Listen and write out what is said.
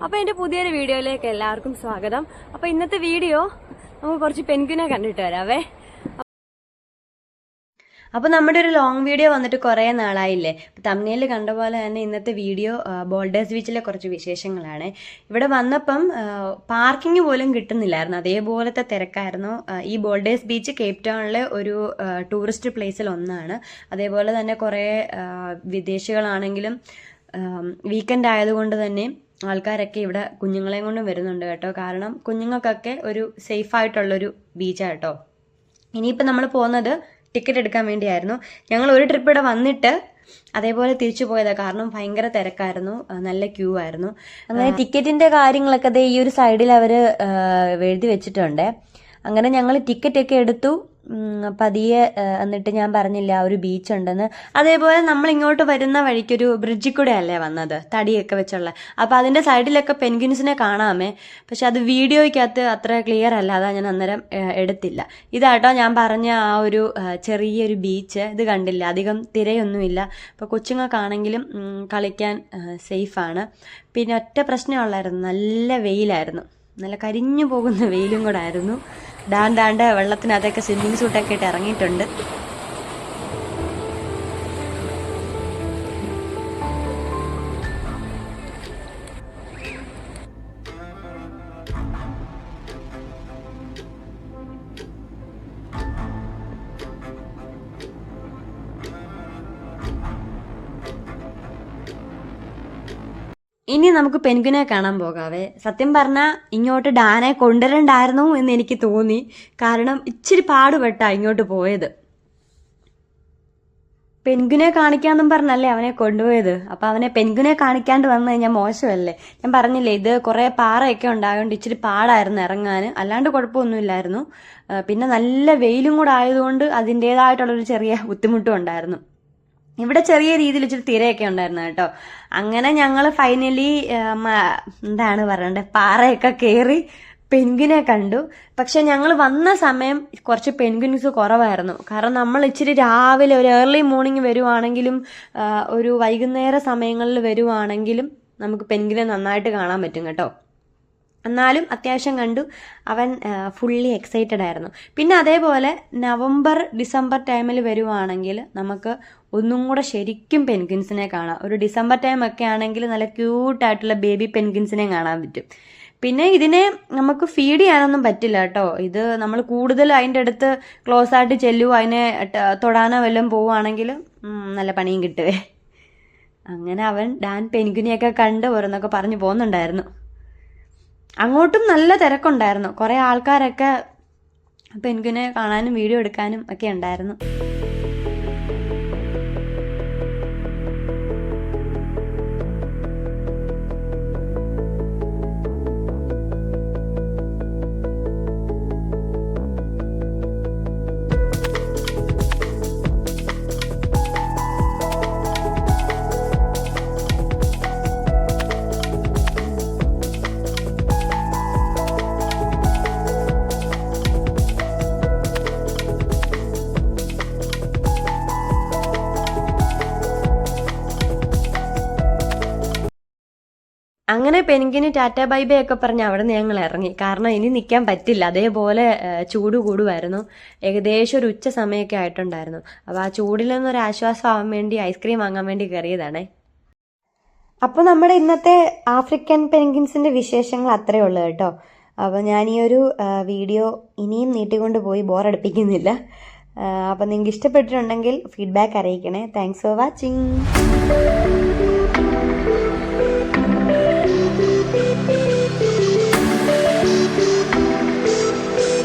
അപ്പോൾ എൻ്റെ പുതിയൊരു വീഡിയോയിലേക്ക് എല്ലാവർക്കും സ്വാഗതം. അപ്പോൾ ഇന്നത്തെ വീഡിയോ നമുക്ക് കുറച്ച് പെൻഗ്വിനെ കണ്ടിട്ട് വരാവേ. അപ്പോൾ നമ്മുടെ ഒരു ലോങ് വീഡിയോ വന്നിട്ട് കുറേ നാളായില്ലേ. തംബ്നെയിൽ കണ്ട പോലെ തന്നെ ഇന്നത്തെ വീഡിയോ ബോൾഡേഴ്സ് ബീച്ചിലെ കുറച്ച് വിശേഷങ്ങളാണ്. ഇവിടെ വന്നപ്പം പാർക്കിംഗ് പോലും കിട്ടുന്നില്ലായിരുന്നു, അതേപോലത്തെ തിരക്കായിരുന്നു. ഈ ബോൾഡേഴ്സ് ബീച്ച് കേപ്പ് ടൗണിലെ ഒരു ടൂറിസ്റ്റ് പ്ലേസിൽ ഒന്നാണ്. അതേപോലെ തന്നെ കുറേ വിദേശികളാണെങ്കിലും വീക്കെൻഡ് ആയതുകൊണ്ട് തന്നെ ആൾക്കാരൊക്കെ ഇവിടെ കുഞ്ഞുങ്ങളെയും കൊണ്ടും വരുന്നുണ്ട് കേട്ടോ. കാരണം കുഞ്ഞുങ്ങൾക്കൊക്കെ ഒരു സേഫായിട്ടുള്ളൊരു ബീച്ചാണ് കേട്ടോ. ഇനിയിപ്പോൾ നമ്മൾ പോകുന്നത് ടിക്കറ്റ് എടുക്കാൻ വേണ്ടിയായിരുന്നു. ഞങ്ങൾ ഒരു ട്രിപ്പ് ഇവിടെ വന്നിട്ട് അതേപോലെ തിരിച്ചു പോയതാണ്. കാരണം ഭയങ്കര തിരക്കായിരുന്നു, നല്ല ക്യൂ ആയിരുന്നു. അങ്ങനെ ടിക്കറ്റിന്റെ കാര്യങ്ങളൊക്കെ ദേ ഈ ഒരു സൈഡിൽ അവർ എഴുതി വെച്ചിട്ടുണ്ട്. അങ്ങനെ ഞങ്ങൾ ടിക്കറ്റ് ഒക്കെ എടുത്തു. പതിയെ എന്നിട്ട് ഞാൻ പറഞ്ഞില്ല ഒരു ബീച്ച് ഉണ്ടെന്ന്. അതേപോലെ നമ്മൾ ഇങ്ങോട്ട് വരുന്ന വഴിക്കൊരു ബ്രിഡ്ജിൽ കൂടെ അല്ലേ വന്നത്, തടിയൊക്കെ വെച്ചുള്ള. അപ്പോൾ അതിൻ്റെ സൈഡിലൊക്കെ പെൻഗ്വിൻസിനെ കാണാമേ. പക്ഷെ അത് വീഡിയോയ്ക്കകത്ത് അത്ര ക്ലിയർ അല്ല, അതാ ഞാൻ അന്നേരം എടുത്തില്ല. ഇതാട്ടോ ഞാൻ പറഞ്ഞ ആ ഒരു ചെറിയൊരു ബീച്ച്. ഇത് കണ്ടില്ല, അധികം തിരയൊന്നുമില്ല. അപ്പോൾ കൊച്ചുങ്ങൾക്കാണെങ്കിലും കളിക്കാൻ സേഫാണ്. പിന്നെ ഒറ്റ പ്രശ്നമുള്ളായിരുന്നു, നല്ല വെയിലായിരുന്നു. നല്ല കരിഞ്ഞു പോകുന്ന വെയിലും കൂടെ ആയിരുന്നു. ഡാണ്ട് വെള്ളത്തിനകത്തൊക്കെ സ്വിമ്മിങ് സൂട്ടൊക്കെ ഇട്ട് ഇറങ്ങിയിട്ടുണ്ട്. ഇനി നമുക്ക് പെൻഗ്വിനെ കാണാൻ പോകാവേ. സത്യം പറഞ്ഞാൽ ഇങ്ങോട്ട് ഡാനെ കൊണ്ടുവരണ്ടായിരുന്നു എന്ന് എനിക്ക് തോന്നി. കാരണം ഇച്ചിരി പാടുപെട്ടാ ഇങ്ങോട്ട് പോയത്. പെൻഗ്വിനെ കാണിക്കാന്നും പറഞ്ഞല്ലേ അവനെ കൊണ്ടുപോയത്. അപ്പം അവനെ പെൻഗ്വിനെ കാണിക്കാണ്ട് വന്നു കഴിഞ്ഞാൽ മോശമല്ലേ. ഞാൻ പറഞ്ഞില്ലേ, ഇത് കുറേ പാറയൊക്കെ ഉണ്ടായതുകൊണ്ട് ഇച്ചിരി പാടായിരുന്നു ഇറങ്ങാൻ. അല്ലാണ്ട് കുഴപ്പമൊന്നുമില്ലായിരുന്നു. പിന്നെ നല്ല വെയിലും കൂടെ ആയതുകൊണ്ട് അതിൻ്റേതായിട്ടുള്ളൊരു ചെറിയ ബുദ്ധിമുട്ടും ഉണ്ടായിരുന്നു. ഇവിടെ ചെറിയ രീതിയിൽ ഇച്ചിരി തിരയൊക്കെ ഉണ്ടായിരുന്നു കേട്ടോ. അങ്ങനെ ഞങ്ങൾ ഫൈനലി എന്താണ് പറയണ്ടേ, പാറയൊക്കെ കയറി പെൻഗ്വിനെ കണ്ടു. പക്ഷെ ഞങ്ങൾ വന്ന സമയം കുറച്ച് പെൻഗ്വിൻസ് കുറവായിരുന്നു. കാരണം നമ്മൾ ഇച്ചിരി രാവിലെ ഒരു ഏർലി മോർണിംഗ് വരുവാണെങ്കിലും ഒരു വൈകുന്നേര സമയങ്ങളിൽ വരുവാണെങ്കിലും നമുക്ക് പെൻഗ്വിനെ നന്നായിട്ട് കാണാൻ പറ്റും കേട്ടോ. എന്നാലും അത്യാവശ്യം കണ്ടു. അവൻ ഫുള്ളി എക്സൈറ്റഡ് ആയിരുന്നു. പിന്നെ അതേപോലെ നവംബർ ഡിസംബർ ടൈമിൽ വരുവാണെങ്കിൽ നമുക്ക് ഒന്നും കൂടെ ശരിക്കും പെൻഗ്വിൻസിനെ കാണാം. ഒരു ഡിസംബർ ടൈം ഒക്കെ ആണെങ്കിൽ നല്ല ക്യൂട്ടായിട്ടുള്ള ബേബി പെൻഗ്വിൻസിനെ കാണാൻ പറ്റും. പിന്നെ ഇതിനെ നമുക്ക് ഫീഡ് ചെയ്യാനൊന്നും പറ്റില്ല കേട്ടോ. ഇത് നമ്മൾ കൂടുതൽ അതിൻ്റെ അടുത്ത് ക്ലോസ് ആയിട്ട് ചെല്ലുവോ അതിനെ തൊടാനോ വല്ലതും പോവുകയാണെങ്കിൽ നല്ല പണിയും കിട്ടുവേ. അങ്ങനെ അവൻ ഡാൻ പെൻഗ്വിനെയൊക്കെ കണ്ട് ഓരോന്നൊക്കെ പറഞ്ഞു പോകുന്നുണ്ടായിരുന്നു. അങ്ങോട്ടും നല്ല തിരക്കുണ്ടായിരുന്നു. കുറേ ആൾക്കാരൊക്കെ പെൻഗ്വിനെ കാണാനും വീഡിയോ എടുക്കാനും ഒക്കെ ഉണ്ടായിരുന്നു. അങ്ങനെ പെൻഗ്വിന് ടാറ്റ ബൈ ബൈ ഒക്കെ പറഞ്ഞ് അവിടെ നിന്ന് ഞങ്ങൾ ഇറങ്ങി. കാരണം ഇനി നിൽക്കാൻ പറ്റില്ല, അതേപോലെ ചൂട് കൂടുമായിരുന്നു. ഏകദേശം ഒരു ഉച്ച സമയമൊക്കെ ആയിട്ടുണ്ടായിരുന്നു. അപ്പോൾ ആ ചൂടിൽ നിന്നൊരു ആശ്വാസം ആവാൻ വേണ്ടി ഐസ്ക്രീം വാങ്ങാൻ വേണ്ടി കയറിയതാണേ. അപ്പോൾ നമ്മുടെ ഇന്നത്തെ ആഫ്രിക്കൻ പെൻഗ്വിൻസിൻ്റെ വിശേഷങ്ങൾ അത്രയേ ഉള്ളൂ കേട്ടോ. അപ്പോൾ ഞാൻ ഈ ഒരു വീഡിയോ ഇനിയും നീട്ടിക്കൊണ്ട് പോയി ബോറടിപ്പിക്കുന്നില്ല. അപ്പോൾ നിങ്ങൾക്ക് ഇഷ്ടപ്പെട്ടിട്ടുണ്ടെങ്കിൽ ഫീഡ്ബാക്ക് അറിയിക്കണേ. Thanks for watching.